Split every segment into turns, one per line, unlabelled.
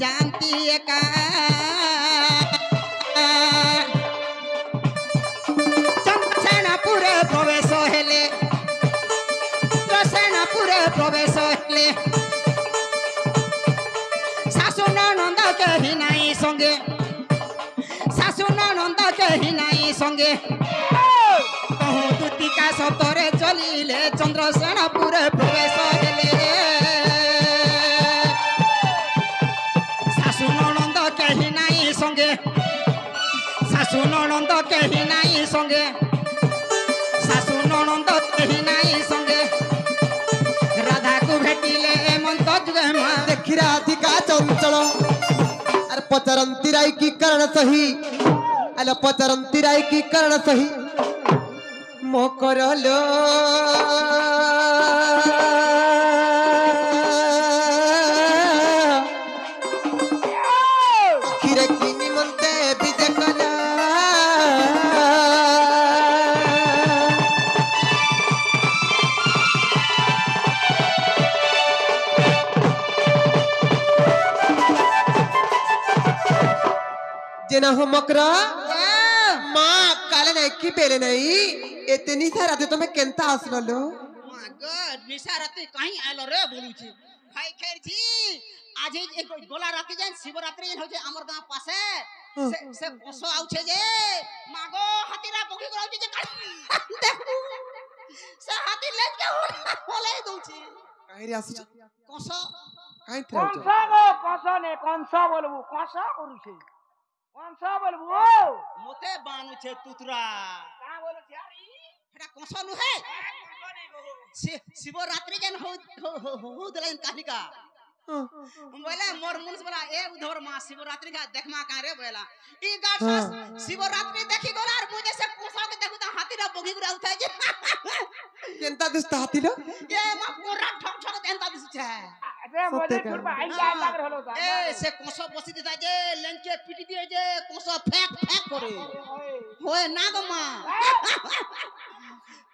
जानती एका सेनापुरे प्रवेश हेले सेनापुरे प्रवेश हेले शाशु ननंद कही नाई संगे शाशु ननंद कही नाई संगे कहूँ दूतिका सप्तरे चलिले चंद्रसेनापुरे प्रवेश हेले शाशु ननंद कही नाई संगे शाशु ननंद कही नाई संगे शाशु ननंद कही नाई संगे राधा को भेटिले एमंत जुगे मां
देखी राधिका चंचल अरे पचरंती राय की कर्ण सही अरे पचरंती राय की कर्ण सही मोकरलो खिरे की निमंते विजय कला जना हो मकरा माँ काले नहीं की पेले नहीं इतनी सारा तो मैं केंता आसलो लो
मां गॉड निशा राती कहीं आलो रे बोलू छी भाई खैर जी आज एक गोला राती जन शिवरात्रि हो जे हमर गांव पासे से कोसो आउ छे जे मागो हातीरा पगी कराउ जे देखू से हाथी लेट के होले दउ छी
काहे रे आसी
कोसो
काहे थे
कोसो ने कोनसा बोलबू कोसा करू छे कोनसा बोलबू
मोते बानु छे तुतरा
का बोलू छे यारी
एटा कोसो नु है शिवरात्रि जन हो दलन कालिका बोले मोर मुंस बोला ए उधर मां शिवरात्रि का देखमा का रे बोला ई गाछ शिवरात्रि देखि गोला और मुझे से कोसा के देखु त हाथी रा बगी गुरा उठा जे
केंता दिसता हाथी लो
ए मां पूरा ठक ठक देंता दिस छे
अरे मोले छुड़बा आई जाय लाग रहलो ता
ए से कोसो बसी देता जे लंके पिटी दिए जे कोसो फेंक फेंक करे होए ना गो मां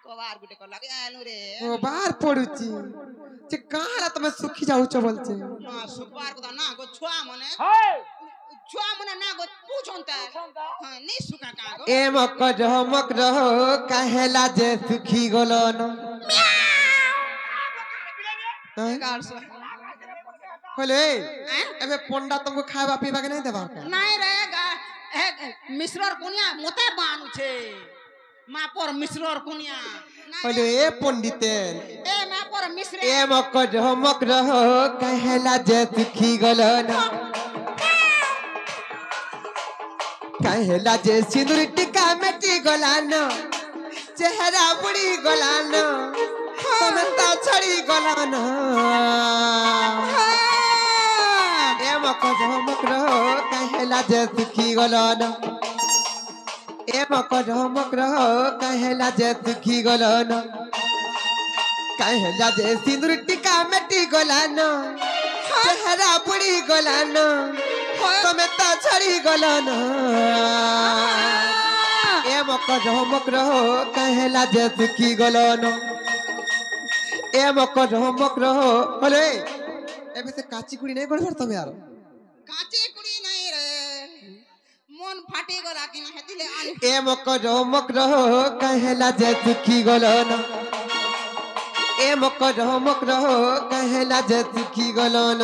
कबार गुटे को लागे आलू रे
ओ बाहर पडुची जे काला तमे सुखी जाउ छ बोलचे
मां सुखबार को ना गो छुआ मने
हे
छुआ मने ना गो पूछंता हां नहीं सुखा का गो
ए मक रहो कहेला जे सुखी गोलन
गार सो
होले एबे पंडा तुमको खावा पीवा के नहीं देबा का
नहीं रे मिश्रर कोनिया मोते बानु छे मां पर मिश्रर कोनिया
होले ए पंडितेन
ए मां पर मिश्र
ए मक रहो कहेला जे सुखी गोलन कहेला जे सिंदूर टिका मेटी गोलान चेहरा बुड़ी गोलान तमता छड़ी गोलान ए मक रहो कहेला जे सुखी गोलन ए मक रहो कहेला जे सुखी गोलन कहेला जे सिंदूर टिका मेटी गोलान चेहरा बुड़ी गोलान तमता छड़ी गोलान ए मक रहो कहेला जे सुखी गोलन ए मक रहो होले एबे से काची कुड़ी नहीं गोड़ तमे यार
काचे कुड़ी नहीं रे मन फाटी गला कि ना हेतिले आनी
ए मक रहो कहेला जे सुखी गोलन ए मक रहो कहेला जे सुखी गोलन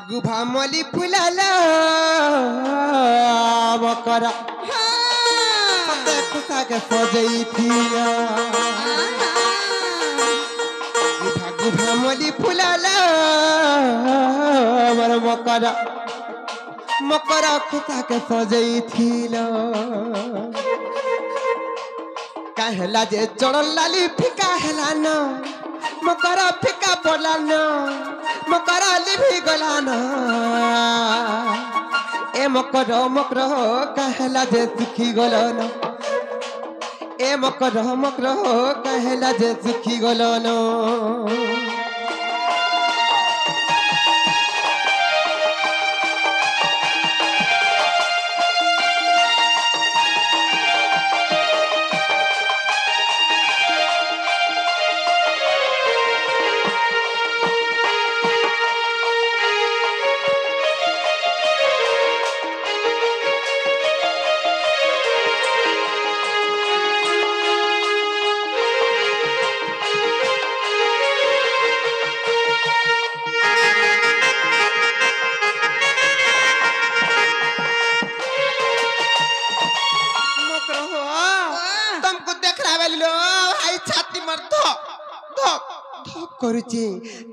गुभा मली फुलाला मकरा सते खुशा के सजई थिया गुभा मली फुलाला मर मकरा मकर खुता के सजई थिलो कहला जे चढ़ल लाली फिका हेला न मकर फिका पड़ला न मकर लिभि गला न ए मकर कहला जे सुखी गल न ए मकर कहला जे सुखी गल न करुचे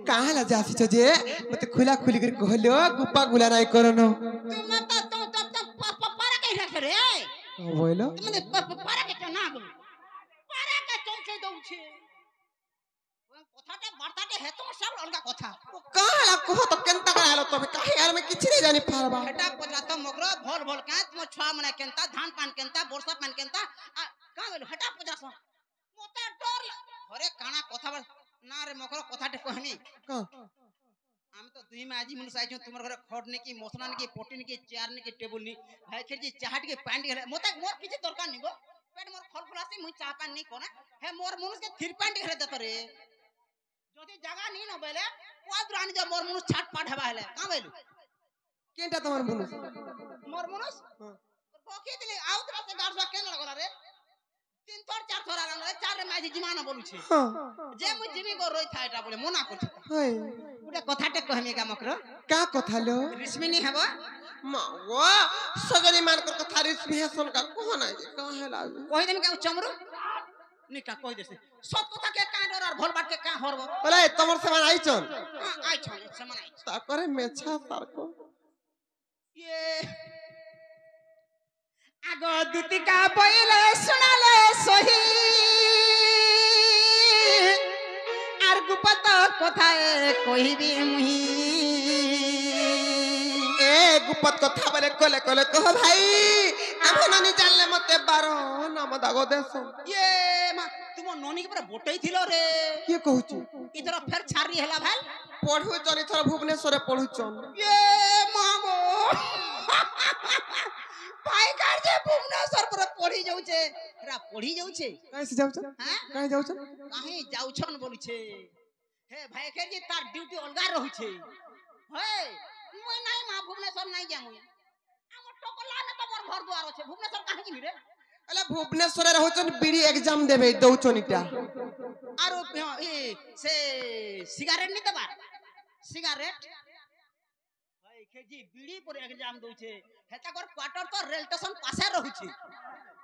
काहला जासी छ जे मते खुला खुली कर कहलो गुप्पा गुला नाय करनो
तुम तो पारा के रख रे
बोलो
तुमने पारा के ना गो पारा के चमचे दउ छे কথাটা বার্তাটা হে তোমার সব অলগা কথা
काहला कह तो केनता करालो तबे काहे यार में किछ नहीं जानी फारबा
हेटा पजरा तो मगरो भोल भोल का तुम छुआ मने केनता धान पान केनता वर्षा पान केनता का बोल हेटा पजरा सो मोते डर घरे काना কথা ना रे मगरो কথাটা कहमी
का
हम तो दुई में आजी मनुष्य आइजो तुमर घरे खड़ने की मोसना की पोटिन की चेयर ने की टेबल नी भाई खेर जी चाहट के पैंट के मोते मोर किछ दरकार नी गो पेट मोर फल फलासी मुई चाह पान नी कोना हे मोर मनुष्य के थिर पैंट घरे दत रे যদি জায়গা নি না বলে ওয়া দুরানি যে মোর মনুষ ছাট পাট হবা হলে কা বইলু
केनटा तमर बुनु
मोर मनुष বকে দিলে আউতরা সে গাড়সা কেন লাগলা রে তিন থর চার থর আলাম রে চার রে মাঝি জিমানা বলুছে যে মুই জিমি গো রই থাইটা বলে মনা করছে
हाय
ওটা কথাটা কহমি গা মকর
का कथालो
রিসমিনি হবো
मावा सगरी मान कर कथा रिस्मी है सुन का कोहना जे काहेला
কই দেম কা চমরু নিকা কই দেছে সব কথা কে কাঁ ডর আর ভোল বাট কে কাঁ হরবো
बोले तमर से मान आइचन
আই ছ সমান আই
ता करे मेछा सार को
ये आगो दुतिका बइले सुनाले सही আর গুপত কথায় কইবি মুহি
ए गुपत कथा बरे कोले कोले कह भाई अबे नानी जानले मते बारो नाम दागो देसो
ये मा तुम नोनी के पूरा बोटई थिलो रे
के कहूची
इधर फेर छारी हेला भाई
पढु जनी थर भुवनेश्वर पढु चन
ये मागो भाई कार जे भुवनेश्वर पर पढ़ी जाउ छे रा पढ़ी जाउ छे
काहे से जाउ छ
हां
काहे जाउ छ
काहे जाउ छन बोलु छे हे भाई के जे तार ड्यूटी अलगा रहु छे हे मुई नाही मा भुवनेश्वर नाही जामु हम टोकला में तो मोर घर द्वार छे भुवनेश्वर काहे जिमी रे
अले भुवनेश्वर रहु छन बीडी एग्जाम देबे दउ छनिटा
आरो ए से सिगारेट नहीं दबा सिगारेट भाई केजी बीड़ी पर एग्जाम दउ छे हेता कर क्वार्टर तो रेल स्टेशन पासे रहु छे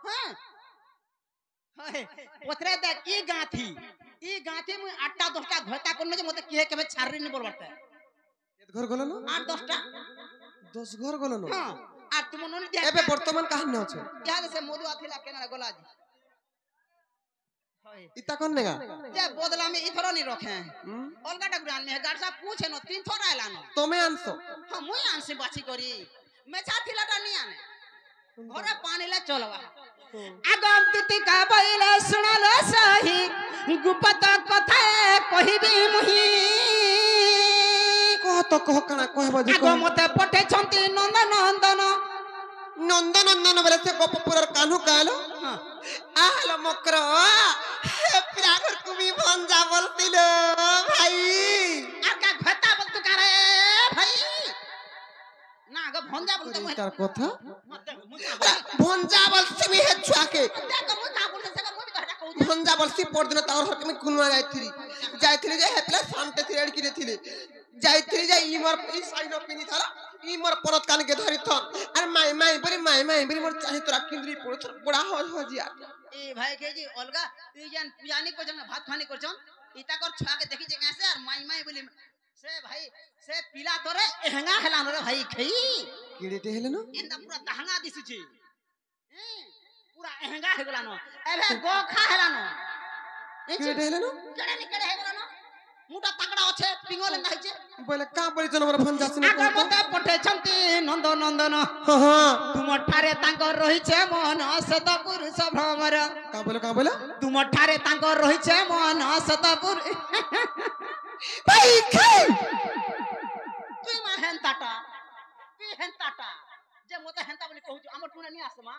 हां हाय ओतरे दे ई गाथी मु 8टा 10टा घटा कोन जे मते के केबे छाररी नहीं बोलबते
घर गलो न
8 10टा
10 घर गलो न
हां आ तुम नोनी दे
एबे वर्तमान कहां न छ
याद से मोदू आथिला केना गोलाजी हाय
इता कोन नेगा
जे बदला में इथरो नहीं रखे अलगा डगरान में गाड़सा पूछे न 3 थोर आइला न
तमे आनसो
हां मुई आनसे बाची करी मेछा थिलाटा नहीं आने घरे पानी ले चलवा आगम तितिका बइले सुनालो सही गुपत कथा कहिबी मुही
कह तो कह काना कहबो जे
आगो मते पठे छंती नंदन नंदन
नंदन बोले से गोपपुरर कान्हू कालो आलो मकरो पिरागर कुमी भंजा बोलतिलो भाई
आका घटा बोल तू करे भाई ना आगो भंजा बोल तो
तार कथा
मते
भंजा बोल सिमी हे छुआ के
देखो मुता बोल से का मुई घटा कहू
भंजा बोल सी पर दिन तार हर में कुनवा जाइथिली जे हेतले शांति थिरेड किरे थिले जाइथिली जे इमर ई साड़ी न पिनी थाला इमर परत कान के धरि थन अरे माई बरी मोर चाहे तोरा किंद्री पड़ बड़ा हो जिया
ए भाई के जी अलगा ई जन पूजानी को जन भात खानी को जन इता कर छुआ के देखि जे कैसे और माई बोली से भाई से पिला तोरे एहंगा हेलान रे भाई खई
किड़ेटे हेले न
एंदा पूरा दहंगा दिसुची पूरा एहंगा हे गलानो एबे गोखा हेलानो
किड़ेटे हेले न
केड़े नि केड़े हे गलानो मुटा तगड़ा আছে পিঙ্গল এন্দা হইছে
বলে কা পরিচন আমার ফোন যাচ্ছে না
আগ মতে পঠেছন্তি নন্দ নন্দন
হ্যাঁ হ্যাঁ
তুমঠারে তাঙ্কর রহিছে মন শত পুরুষ ভ্রমর
কা বলে
তুমঠারে তাঙ্কর রহিছে মন শত পুরুষ
ভাই খাই
তুই মা হেন্তাটা তুই হেন্তাটা যে মতে হেন্তা বলি কহুছ আমার টুনা নি আসে মা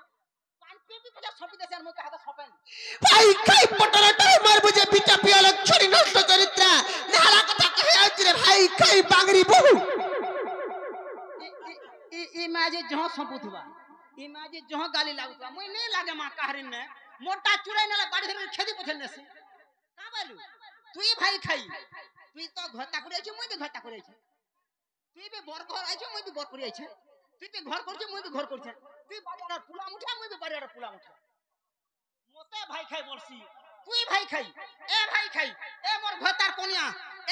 পান পেপি পজা ছপি দেছে আর মতে হাতে ছপেন
ভাই খাই পটরাটা মারবো যে বিটা পিয়াল ছড়ি নষ্ট চরিত্র নালা কথা কহে আছি রে ভাই খাই বাংরি বহু
ইমাজে জহ সম্পুথবা ইমাজে জহ গালি লাগুতবা মই নে লাগে মা কাহরিন নে মোটা চুরাই নালা বাড়ি ধরে খেদি পছন নেছি কা বালু তুই ভাই খাই তুই তো ঘরটা করে আইছ মই বি ঘরটা করে আইছ তুই বি বর ঘর আইছ মই বি বর করে আইছ তুই বি ঘর করছ মই বি ঘর করছ তুই বাড়ির পুলা মুঠা মই বি বাড়ির পুলা মুঠা মতে ভাই খাই বলছি তুই ভাই খাই এ মোর ঘরটার কোনিয়া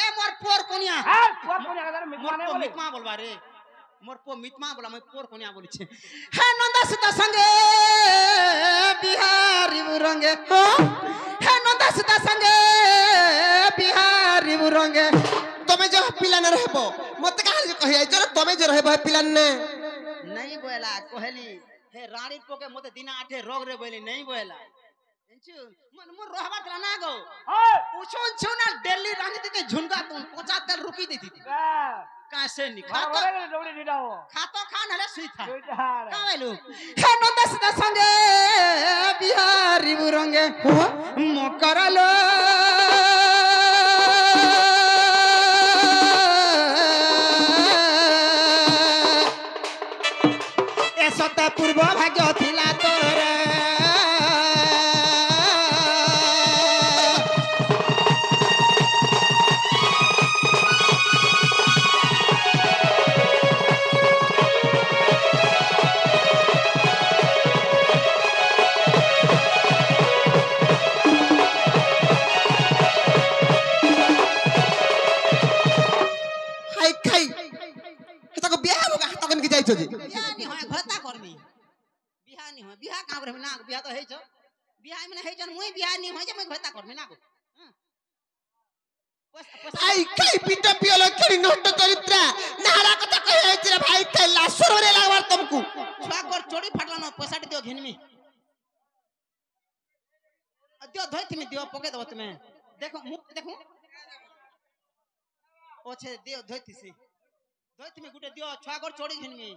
এ মোর পোর কোনিয়া
হ্যাঁ পোর কোনিয়া কথা
মোর
মিথ্যা
পো
বলে
মিতমা বলবা রে মোর পো মিতমা বলা মই পোর কোনিয়া বলিছে হে নন্দা সীতা সঙ্গে বিহারি রঙ্গে হে নন্দা সীতা সঙ্গে বিহারি রঙ্গে
তুমি যে পিলা না रहबो মতে কাহি কহি আইছ রে তুমি যে रहबो পিলা নে
नहीं बोला कहली हे रानी पोके मते दिना आठे रोग रे बोली नहीं बोला इंचु मन मोर रहबा तला ना गो
হ্যাঁ
उछुन छुना दिल्ली रानी ते झुनगा तुम 50 तेल रुकी देती थी कैसे नहीं
ঘরে
खाता
গেলে দৌড়ে দিদাও
खातो खान हले सुई था
দুইটার
का बोलू हे नंदा सीता संगे बिहारी बुरंगे मोकरलो सत पूर्व भाग्य थिला तोर
হাই খাই এটা কো বিয়া হবো হাত কন কি যাইছো জি
बिहा नहीं होय घरता करमी बिहा नहीं होय बिहा का करे ना बिहा तो हेछ बिहा में हेछ मुई बिहा नहीं होय जे मैं घरता करमी ना गो
ভাই খাই পিটা পিয়াল ছড়ি নষ্ট চরিত্র নালা কথা কহি আইছ রে ভাই খাই লাসর রে লাগবার তুমকু
छुआ कर चोरी फाटला न पैसा दियो घेनमी दियो धोई थी दियो पके दबो तुमे देखो मुख देखो ओछे दियो धोई थी सी धोई थी गुटे दियो छुआ कर चोरी घेनमी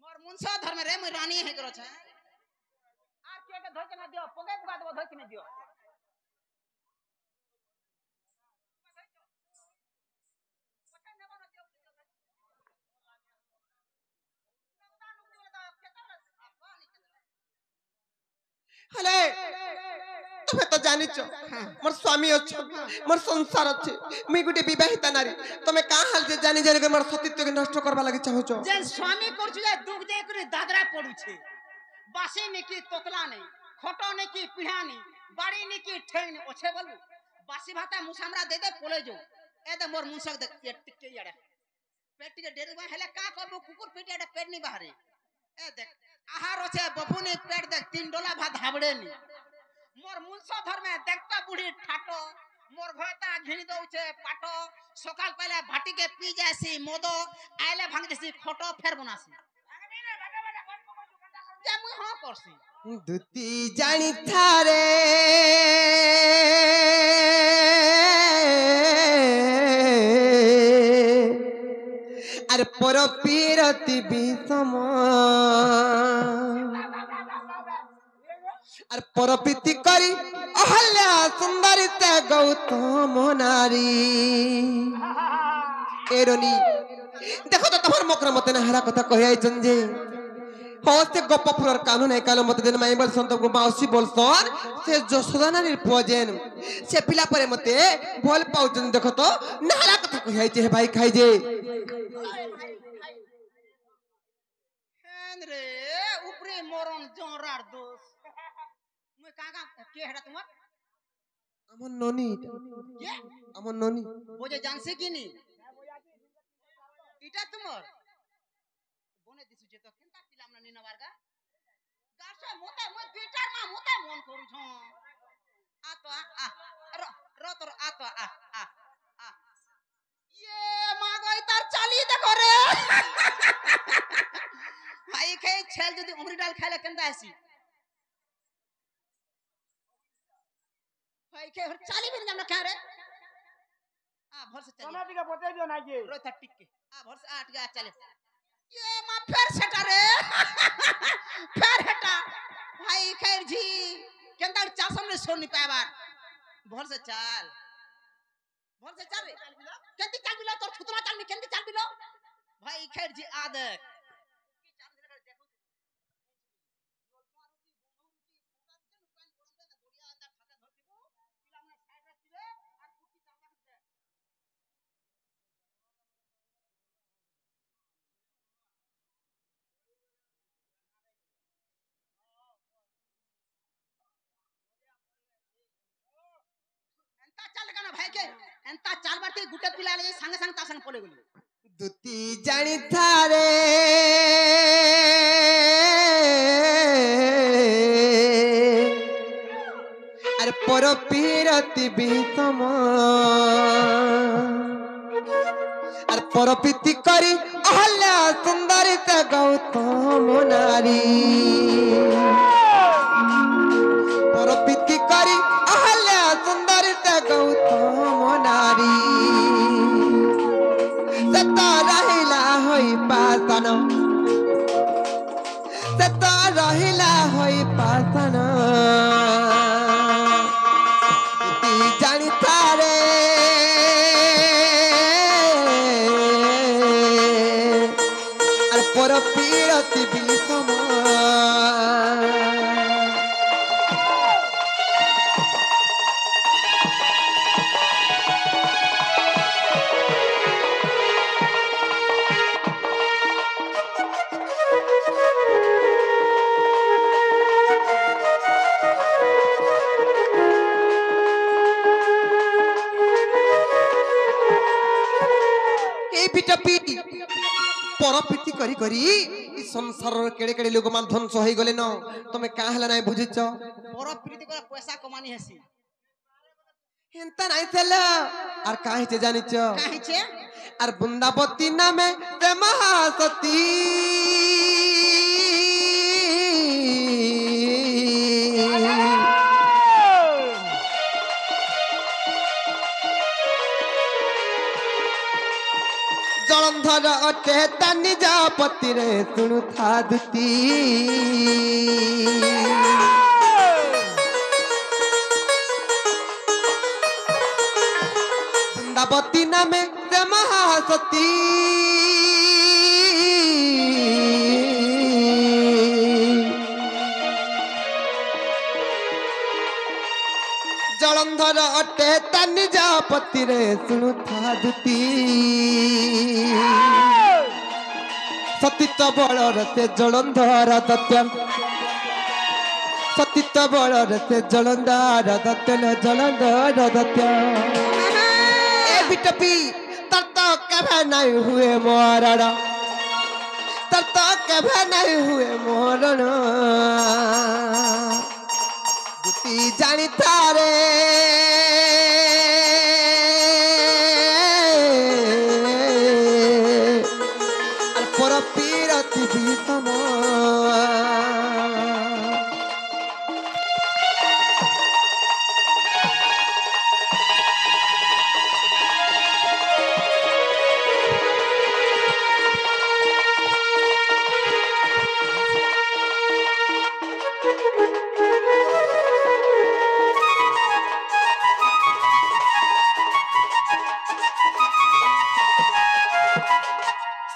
मोर मुंसा धर्म रे मैं रानी हे करो छ आ के धोई के ना दियो पके पुगा दबो धोई थी दियो
হলে তুমি তো জানিছ মোর স্বামী অছ মোর সংসার আছে মুই গুটি বিবাহিতা নারী তুমি কা হাল যে জানি জানি মোর সতীত্বকে নষ্ট করবা লাগি চাহুছ
যে স্বামী করছু যে দুঃখ দে করে দাদরা পড়ুছে বাসে নেকি তোতলা নেই খটো নেকি পিঢ়ানি বাড়ি নেকি ঠেইন ওছে বলু বাসি ভাতা মুসামরা দে দে পলে যাও এ দে মোর মুসক দে টিকে ইয়াড়ে পেট টিকে ডেরে বা হেলে কা করব কুকুর পেটে এটা পেট নি বাহারে এ দেখ আহার আছে বপুনি পেট দেখ 3 ডলা ভাত হাবড়ে নি মোর মুনস ধর্মে দেখতা বুড়ি ঠাটো মোর ঘরটা ঘিনি দউছে পাটো সকাল পাইলে ভাটিকে পি যাসি মদ আইলে ভাঙ দেসি খটো ফের বনাসি যে মুই হ করছি
দুতি জানি থারে আর পর পীরতি বিষম আর পরপ্রীতি করি অহল্যা সুন্দরিতে গৌতম নারী এরনি দেখো তো তোমার মকর মতে না হারা কথা কই আইছন যে হস্তে গপ ফুরার কানুন এই কালো মতে দেন মাই বল সন্ত মাউসি বলছন সে যশোদা নারীর পুজেন সে পিলা পরে মতে বল পাউছন দেখো তো না হারা কথা কই আইছে হে ভাই খাই যে
হেন রে উপরে মরণ জরার দোষ মুই কাকা কে হেডা তোমার
আমার ননি
ये
আমার ননি
वो जे जानसे की नहीं इटा तुमर बने दिसु जे तो केनता पिलाम ना निना वारगा गासे मोते मो पीटर मा मोते मन करू छ आ तो आ रो तो आ तो आ ये मागोई तार चाली देखो रे भाई के छेल जदी उमरी डाल खाले केनता आसी भाई के चाली भी जाम ना क्या रे आ भर से चली
सोना टिका बते दियो ना जे
रो था टिक के आ भर से आट गया चले ये मां फिर सेटा रे फिर हटा भाई खैर जी केंदा चासम ने सोन नहीं पाए बार भर से चल रे केंदी चल बिलो तोर छुतरा चल केंदी चल बिलो भाई खैर जी आदत चल गाना भाई के एंता चाल बार गुटे पिला ले संग संग ता संग पले गली
দুতি জানি থারে আর পর পিরতি বিতম আর পর প্রীতি করি অহল্যা সুন্দরিতা গৌতম নারী পর প্রীতি করি অহল্যা সুন্দরিতা গৌতম নারী Seta rahila hoi pasana Seta rahila hoi pasana Iti jani thare Ar pora pirati bisama परप्रीति करी करी ई संसार केड़े केड़े लोग मान ध्वंस होई गले न तमे का हला नै बुझिछ
परप्रीति कर पैसा कमानी हसी
हेंता नै चला आर काहे जे जानिछ
काहे छे
आर वृंदावती नामे ते महासती जलंधर अटे तनि जापति रे सुनु था दुती वृंदावती नामे ते महासती जलंधर अटे तनि जापति रे सुनु था दुती सतीत्व बलर से जलंधर दत्य सतीत्व बलर से जलंधर दत्य जलंधर दत्य ए बिटपी तर तो कभी नहीं हुए मरण तर तो कभी नहीं हुए मरण दुती जानी थारे pirati bitama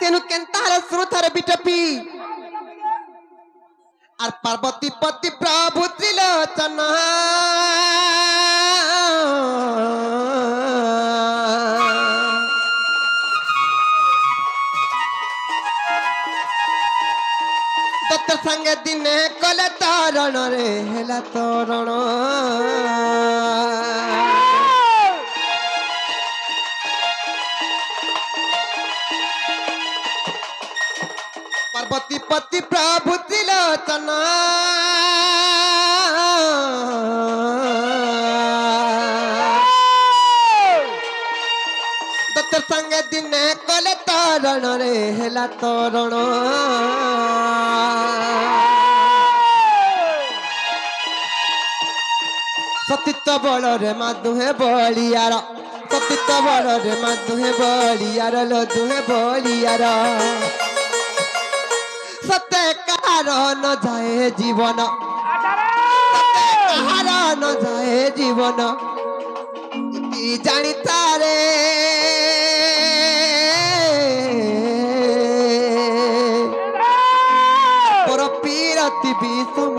तेनु केंतार श्रोतार बिटपी आर पार्वती पति प्रभु त्रिलोचन दत्त संगे दिने कले तरण रे हेला तरण पतिपति प्रभु त्रिलोचना दत्त संगे दिने कले तरण रे हेला तरण सतीत्व बल रे माधुहे बलियार सतीत्व बल रे माधुहे बलियार लो दुहे बलियार सत्य कहार न जाए जीवन सत्य कहार न जाए जीवन इति जानी तारे पर पीरति विषम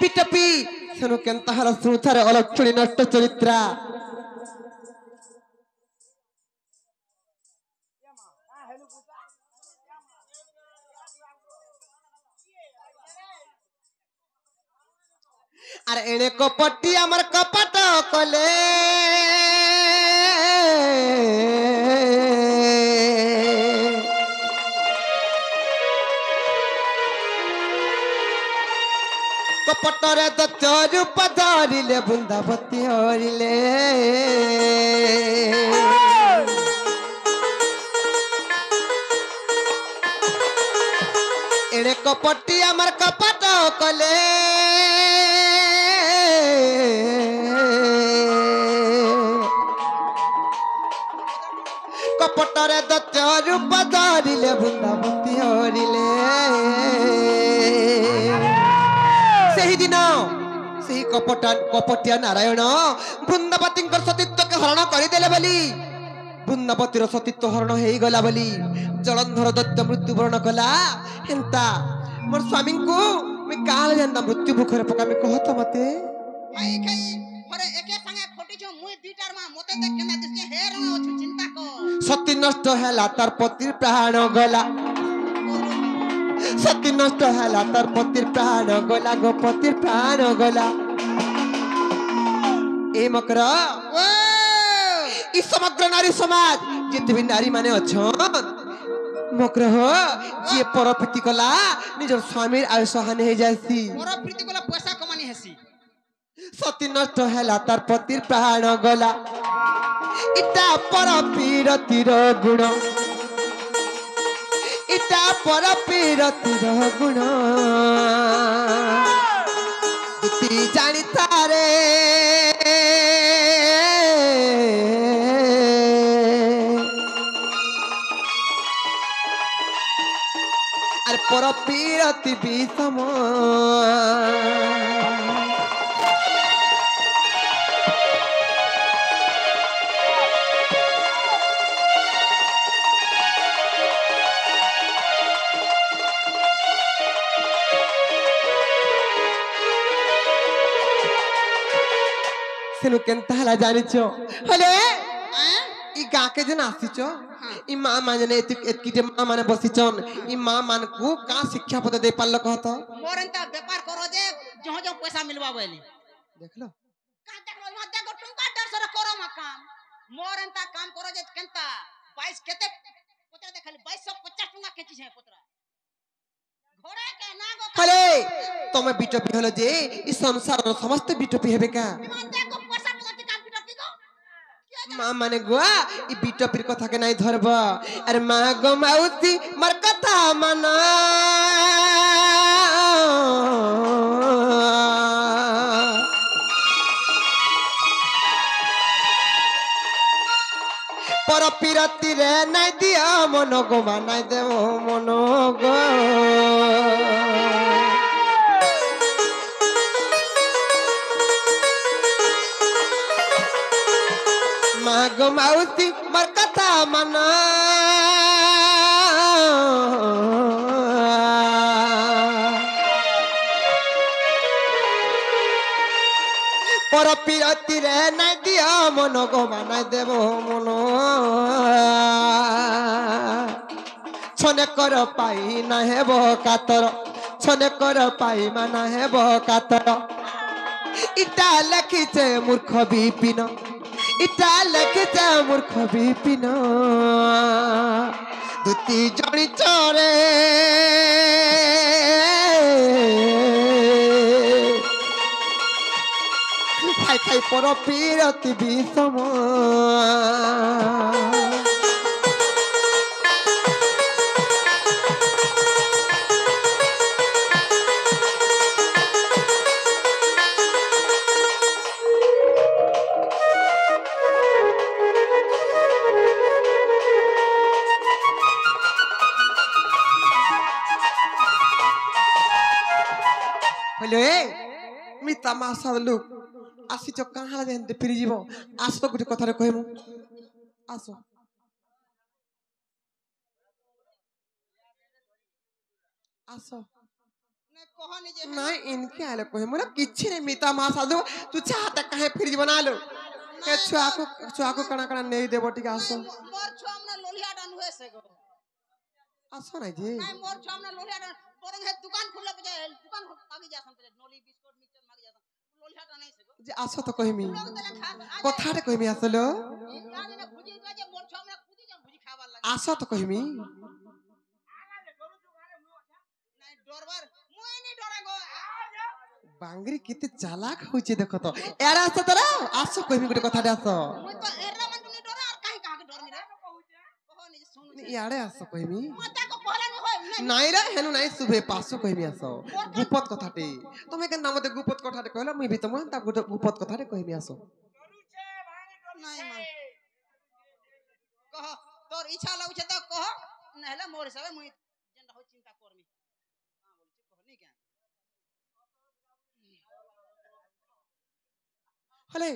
पिटपी सनु केंतहर श्रुथर अलक्षणी नष्ट चरित्रा अरे एने कपटी अमर कपट कले कपटरे दत्त रूप धरिले बृंदावती हरिले एने कपटी अमर कपट कले कपटरे दत्त रूप धरिले बृंदावती हरिले सही दिन सही कपटिया नारायण बृंदावती सतीत्व के हरण करदेले बोली बृंदावती सतीत्व हरण हो गला बोली जलंधर दत्त मृत्युवरण कला हेंता मोर स्वामी को मैं काल जानता मृत्यु मुखरे पका मैं कहत मते
खाई खाई हरे एके संगे खोटी जो मुई दुईटार मा मते देख केना दिसके हेर न अछु चिंता को
सती नष्ट हैला तार पतिर प्राण गला सती नष्ट हैला तार पतिर प्राण गला गो पतिर प्राण गला ए मकर ई समग्र नारी समाज जिते भी नारी माने अछन मकर हो जे परप्रीति कला निजर स्वामीर आयुष हानि हे जासी
परप्रीति कला पैसा कमानी हेसी
सती नष्ट हैला तार पतिर प्राण गला इटा परपीरतिर गुण इटा परपीरतिर गुण इति जानी तारे अरे परपीरति विषम सेनु केनता हला जानिचो हले ई गा के जन आसीचो ई मां माने ने एतकीटे मां माने बसिचन ई मां मान को का शिक्षा पद दे पाल कहत
मोरंता व्यापार करो जे जहां जहां पैसा मिलवा बोली
देखलो
का देखलो मत देखो टंका डर सर करो मा काम मोरंता काम करो जे केनता 22 केते पुत्र देखली 2250 टंका केची छे पुत्र घोड़े के नागो
हले तमे बिटपी हलो जे ई संसार समस्त बिटपी हेबे का
देखो पैसा पलटी काम बिटपी को
मां माने गुआ ई बिटपीर कथा के नाही धरबा अरे मां गो माउती मर कथा माना परपीरति रे नाही दिया मन गो मानाय देव मन गो माग माउती मर कथा मना परपीरति रे नाही दिया মন গো বানাই দেব মন ছনে কর পাই না হেব কাতর ছনে কর পাই মানা হেব কাতর ইটা লেখিছে মূর্খ বিপিন ইটা লেখিছে মূর্খ বিপিন দুতি জনি চরে খাই খাই পর পিরতি বিষম মিতা মাসার লোক আসিছ কাহালা যেতে ফিরি যাব আস তো গোটে কথারে কহিমু আস আস
कहनी जे
না ইনকে আলে কহিমু না কিছি নে মিতা মাসার লোক তু চাহতা কাহে ফিরি যাব না লো কে ছুয়াকু কানা কানা নেই দেব টিকে আস
मोर छमना लोलिया डान हुए से गो
আস না জি
नहीं मोर छमना लोलिया डान परंग है दुकान खुला पे जाए दुकान मांगी जासन ते नोली बिस्कुट मिक्सचर मांगी जासन लोलिया डान नहीं से गो
যে আস তো কহিমি
लोग तले खा
কথারে কহিমি আসলো
याद ने भुजी जे मोर छमना खुदी जा भुजी खाবার লাগে
আস তো কহিমি
नहीं डरबार मुई नहीं डरा गो
বাঙ্গরি কেতে চালাক হইছে দেখো তো এরা আস তোরা আস কহিমি গোটে কথারে আস
मुई तो एरा मन नहीं डरा और काहे काहे डर मी रे कहनी जे सुन
ইয়ারে আস কহিমি
माता को कहला नहीं होय
নাই রে হেনু নাই শুভে পাঁচশো কহিমি আস গুপত কথাটি তুমি কেন নামতে গুপত কথাটি কহিলা মুই ভি তোমা তা গুপত কথাটি কহিমি আস
नहीं मां कह तोर इच्छा लाउछे त कह नहले मोर हिसाबे मुई जेंदा हो चिंता करमी हां बोलछे कहनी क्या
হলে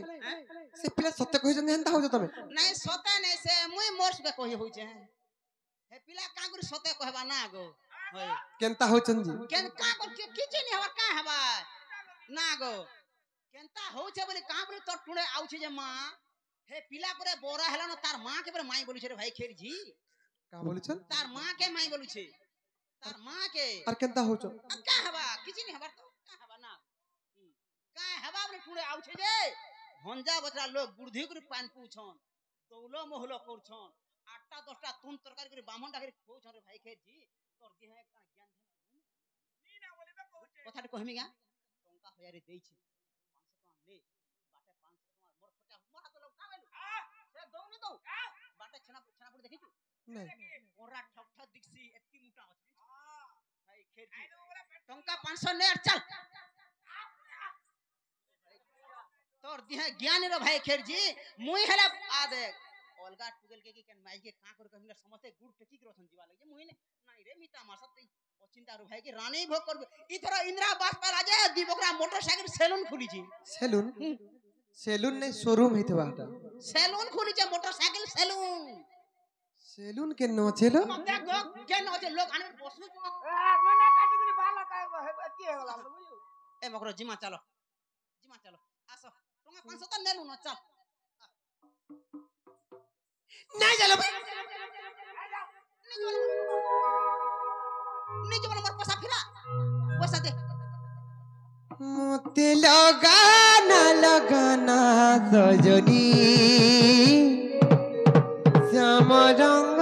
সে পিলা সত্য কহিছন হেনতা হউছ তুমি
नहीं सते नहीं से मुई मोर सुके कहि होइछे हे पिला का गुरी सते कहबा ना गो होय
কেনতা হউছন জি
केन का को किछि नहीं हवा का हवा ना गो केनता होउछे बोली का बोली तो टुडे आउछे जे मां हे पिला परे बोरा हेला न तार मां के परे माई बोलुछे रे भाई खेरी जी
কা বলছন
तार मां के माई बोलुछे तार मां के
আর কেনতা হউছ
का हवा किछि नहीं हवा तो का हवा ना का हवा बोली टुडे आउछे जे भंजा बचरा लोग बुढ़ी गुरी पान पूछन तौलो मोहलो करछन 8टा 10टा तुन तरकारी करी बामन डाकरी खोछन रे भाई खेर जी तोर देह का ज्ञान नी ना बोले तो कहछे कथाटे कहमी गा टंका हयारे देइछे 500 टका ले बाटे 500 टका मोर खटा मोरा तो लोग कावेलु से दौ नी दौ बाटे छना पुर देखिछु
নাই
ओरा ठक ठक दिखसी एत्ती मोटा अछि भाई खेर जी टंका 500 ने चल तोर दिहे ज्ञान रे भाई खेर जी मुई हेला आ देख अलगा टुगल के केन माई के का कर कहिला समस्त गुड़ टेकी के रथन जीवा लगे मुई ने नाही रे मिता मासत अचिंता रो भाई के रानी भोग कर इथरा इंदिरा बास पर आजे दीबकरा मोटरसाइकिल सेलून खुली छी
সেলুন সেলুন নাই শোরুম হইতে বাটা
सेलून खुली छी मोटरसाइकिल सेलून
সেলুন কেন ছিল
मते गो केन होचे लोग आने बसु
मैंने काटी दिली बाला का की हो गला बुझियो
ए मकरो जिमा चलो आसो टंका 500 त नेलु न चल
নাই চলো ভাই
नहीं जब मोर पैसा फिरा पैसा दे
মতে লগানা লগানা সজনী শ্যাম রঙ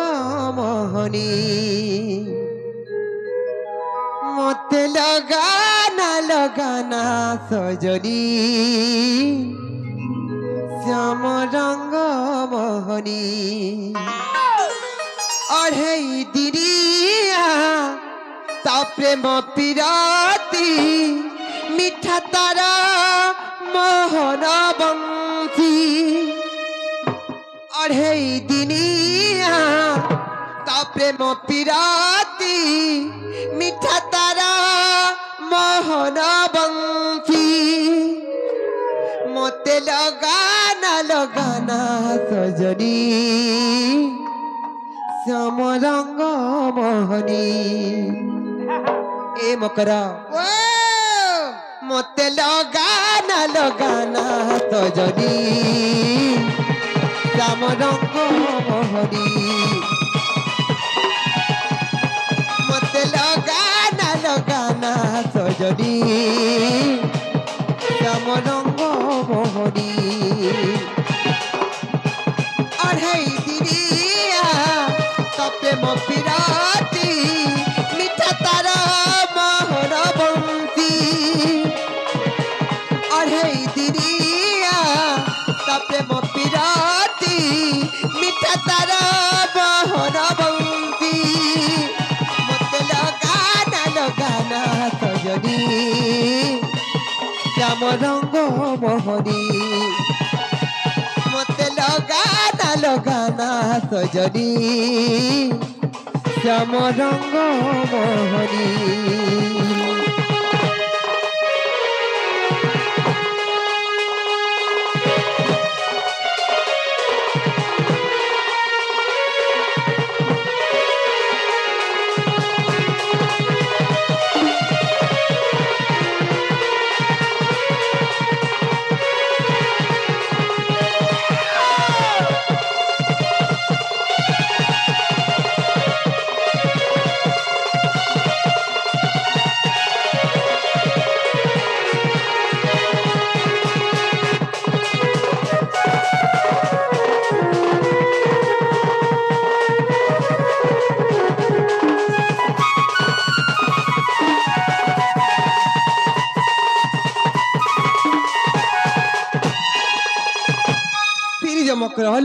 মোহনী মতে লগানা লগানা সজনী শ্যাম রঙ মোহনী অঢ়েই দিরিয়া তা প্রেম পিরাতি মিঠা তারা মোহন বংশী অঢ়েই দিনিয়া তা প্রেম পিরাতি মিঠা তারা মোহন বংশী মতে লগানা লগানা সজনী শ্যাম রঙ মোহনী এ মকরা মতে লগানা নালো গানা সজনী শ্যাম রঙ্গ মোহনী মতে লগানা সজনী শ্যাম রঙ্গ মোহনী অঢ়াই দিনিয়া তপে মো পিরাতি মিঠা তার মোহর বন্তি অঢ়াই দিনিয়া তপে মো পিরাতি মিঠা তার মোহর বন্তি মতে লগানা সজনী শ্যাম রঙ্গ মোহনী মতে লগানা সজনী শ্যাম রঙ্গ মোহনী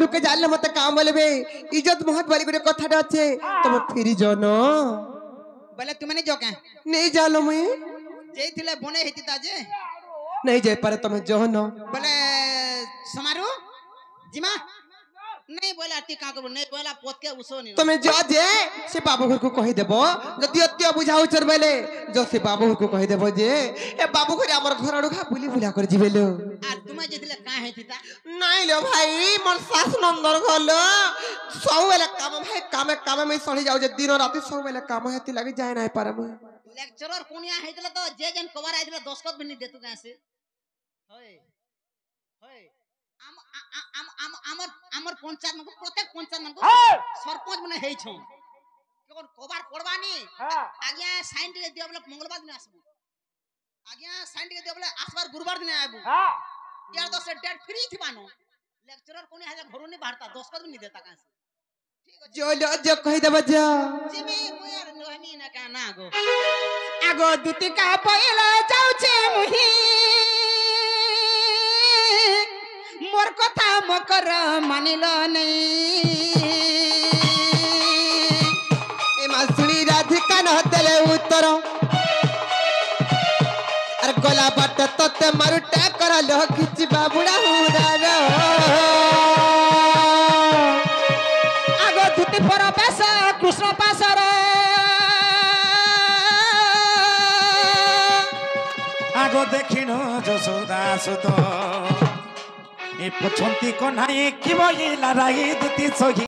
লুকে জানলে মতে কাম বলবে ইজ্জত মহৎ বলি করে কথাটা আছে তুমি ফিরি জন
বলে তুমি নেই যাও কেন
নেই জালো মুই
যেইছিলে বনে হেতি তাজে
नहीं जाए पारे तुम जोहन
बोले समारू जिमा नहीं बोला अति का करू नहीं बोला पोत के उसो नहीं
तुम जा जे से बाबू घर को कहि देबो जति अत्य बुझाउ चर बेले जो से बाबू घर को कहि देबो जे ए बाबू घर हमर घर अडखा बुली बुला कर जिबेलो
आ तुम जेतिले का हेतिता
नहीं लो भाई मोर सास नंदर घलो सब बेले काम भाई काम में सड़ी जाउ जे दिन राति सब बेले काम हेति लागि जाय नाही पारम
लेक्चरर कोनिया हेतिले तो जे जन कवर आइदिले 10 कत भी नहीं देतु कैसे होय होय আমার পঞ্চায়েত মানে প্রত্যেক পঞ্চায়েত মানে সরপঞ্চ মানে হেই ছ কোন কবার করবানি আজ্ঞা সাইন টিকে দিও বলে মঙ্গলবার দিন আসবো আজ্ঞা সাইন টিকে দিও বলে আসবার গুরুবার দিন আইবো ইয়ার তো সে ডেট ফ্রি থিবানো লেকচারর কোনি হাজা ঘরু নি বাড়তা 10 কত নি দেতা কাছে ঠিক আছে
जो जो कहि देबो जो
जिमी मुयार नहमी ना का ना गो আগো দুতিকা পয়লা যাউছে মুহি मोर कथा मकर मानिल नहीं
ए मासुनी राधिका न देले उत्तर अरे गोला बाट तते मारु टकर लो खिच बाबुड़ा हुरार
आगो धुति पर बेस कृष्ण पासर
आगो देखिनो जसोदा सुत ए पछंती को नाही कि बई लड़ाई दुती सही